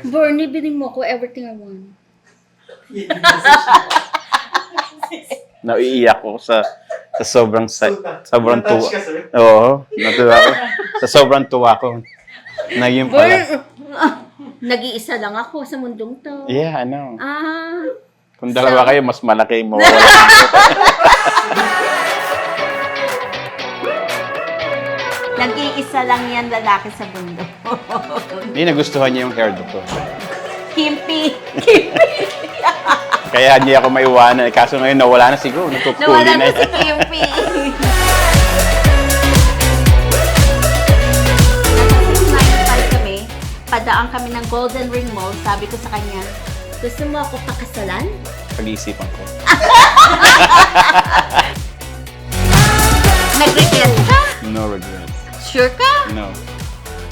Bernie, bilhin mo ko everything I want. Naiiyak ko sa sobrang tuwa. Oo, natuwa ko. Sa sobrang tuwa ko. Na yun pala. Nag-iisa lang ako sa mundong to. Yeah, I know. Kung So- dalawa kayo, mas malaki mo. Nag-iisa lang yan lalaki sa mundo. Hindi nagustuhan niya yung hair ko. Kimpi. Kaya hindi ako maiwanan. Kaso ngayon nawala na siguro. Nagkukuli Nawala na na si Kimpi. kami, padaan kami ng Golden Ring Mall. Sabi ko sa kanya, gusto mo ako pakasalan? Pag-iisipan ko. Nag-regret ka? No regrets. Sure ka? No.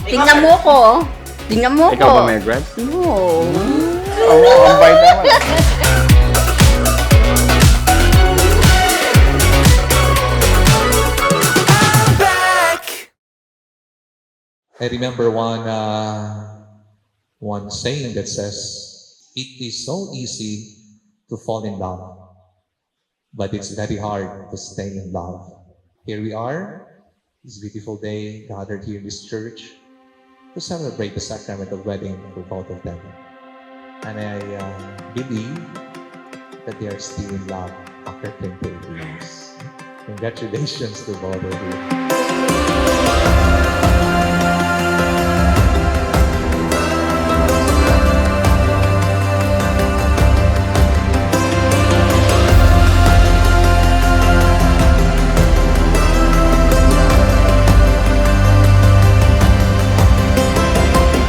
Tingnan mo ko. Tingnan mo Ikaw ko. ba may regrets? No. Oo, ang bait naman. I remember one saying that says, "It is so easy to fall in love, but it's very hard to stay in love." Here we are, this beautiful day, gathered here in this church to celebrate the sacrament of wedding for both of them. And I believe that they are still in love after 28 years. Congratulations to both of you.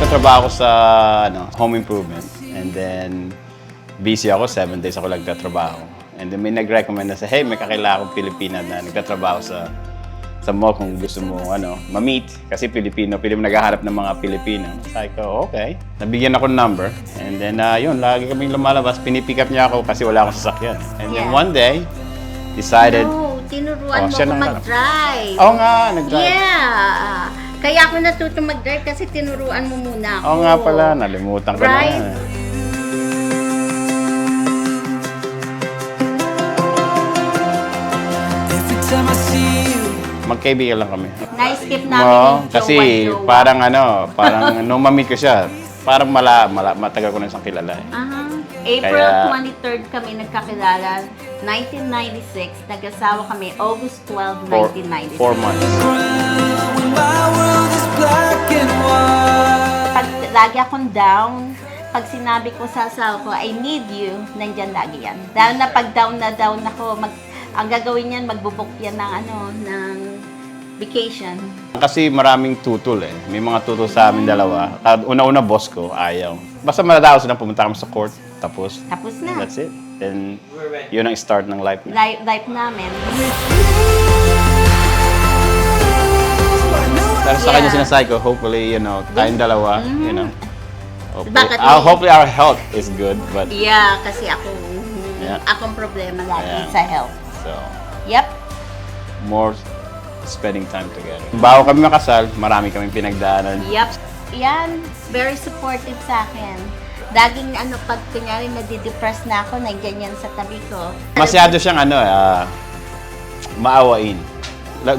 Nagtatrabaho ko sa home improvement. And then, busy ako. 7 days ako nagtatrabaho. And then may nag-recommend na sa, hey, may kakilala akong Pilipina na nagtatrabaho sa mall kung gusto mo ma-meet. Kasi Pilipino naghahanap ng mga Pilipino. Sabi ko, okay. Nabigyan ako ng number. And then, yun, lagi kaming lumalabas. Pinipick up niya ako kasi wala akong sasakyan. And then Yeah. one day, decided, No, tinuruan mo siya ako nang- mag-drive. oo nga, nag-drive. Yeah. Kaya ako natuto mag-drive kasi tinuruan mo muna ako. Oo nga pala, nalimutan ko Right? na. Magkaibigan lang kami. Na-skip namin Oo, yung kasi jowa-jowa. parang nung ma-meet ko siya, parang matagal ko na siyang kilala eh. Aha. April Kaya- 23rd kami nagkakilala. 1996. Nag-asawa kami August 12, For 1996. 4 months. Pag lagi akong down, pag sinabi ko sa asawa ko, I need you, nandyan lagi yan. Dahil na pag down na down ako, ang gagawin yan, magbubuk yan ng vacation. Kasi maraming tutol eh. May mga tutol sa amin dalawa. Una-una boss ko, ayaw. Basta matataos na pumunta kami sa court, tapos Tapos na. that's it. Then, yun ang start ng life na. Life namin. Pero sa kanya Yeah. sinasabi ko, hopefully, tayong dalawa, Bakit hopefully our health is good, but Yeah, kasi Yeah. akong problema lagi Yeah. sa health. so, Yep. more spending time together. Bago kami makasal, marami kaming pinagdaanan. Yep. Yan, very supportive sa akin. Laging pag kunyari nadidepress na ako, nandiyan yan sa tabi ko. Masyado siyang maawain.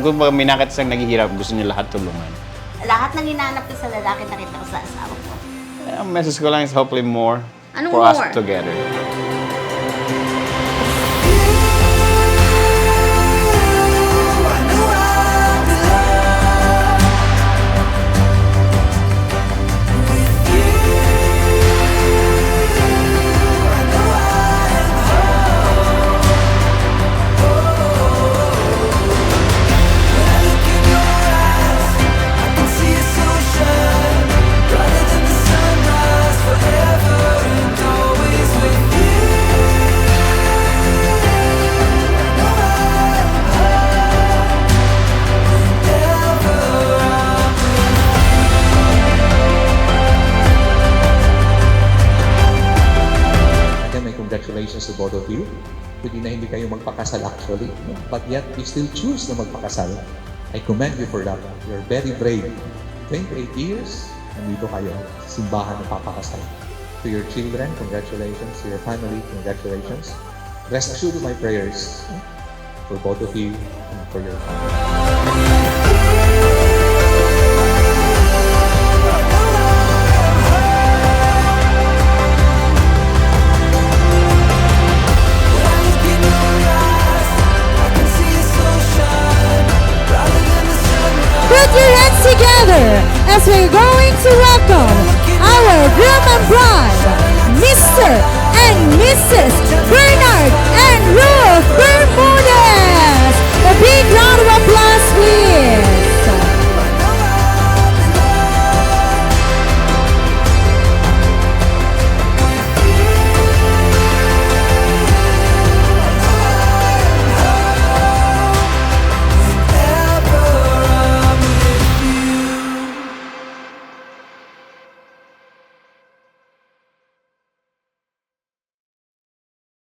Kung may nakita siyang naghihirap, gusto niya lahat tulungan. Lahat ng hinahanap ko sa lalaki, nakita ko sa asawa ko. Ang message ko lang is hopefully more Anong for us more? together. Again, my congratulations to both of you. Pwede na hindi kayo magpakasal actually, no? But yet you still choose na magpakasal. I commend you for that. You're very brave. 28 years, nandito kayo sa simbahan ng papakasal. To your children, congratulations. To your family, congratulations. Rest assured of my prayers for both of you and for your family. Put your hands together as we're going to welcome our groom and bride, Mr. and Mrs.